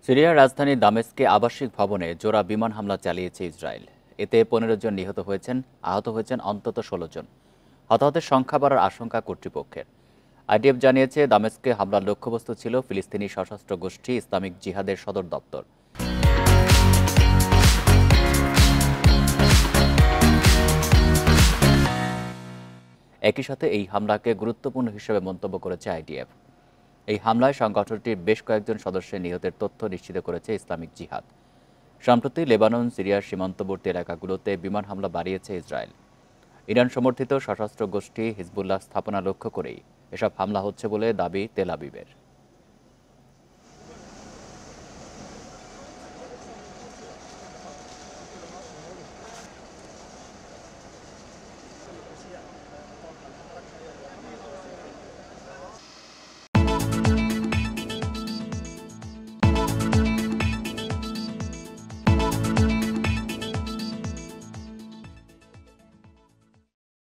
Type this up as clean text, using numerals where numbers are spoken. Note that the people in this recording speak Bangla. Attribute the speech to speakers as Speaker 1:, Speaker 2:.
Speaker 1: সিরিয়ার রাজধানী দামেস্কে আবাসিক ভবনে জোড়া বিমান হামলা চালিয়েছে ইসরায়েল। এতে ১৫ জন নিহত হয়েছেন, আহত হয়েছেন অন্তত ১৬ জন। হতাহতের সংখ্যা বাড়ার আশঙ্কা কর্তৃপক্ষের। আইডিএফ জানিয়েছে দামেস্কে হামলার লক্ষ্যবস্তু ছিল ফিলিস্তিনি সশস্ত্র গোষ্ঠী ইসলামিক জিহাদের সদর দপ্তর। একই সাথে এই হামলাকে গুরুত্বপূর্ণ হিসেবে মন্তব্য করেছে আইডিএফ। এই হামলায় সংগঠনটির বেশ কয়েকজন সদস্যের নিহতের তথ্য নিশ্চিত করেছে ইসলামিক জিহাদ। সম্প্রতি লেবানন সিরিয়ার সীমান্তবর্তী এলাকাগুলোতে বিমান হামলা বাড়িয়েছে ইসরায়েল। ইরান সমর্থিত সশস্ত্র গোষ্ঠী হিজবুল্লাহ স্থাপনা লক্ষ্য করেই এসব হামলা হচ্ছে বলে দাবি তেল আবিবের।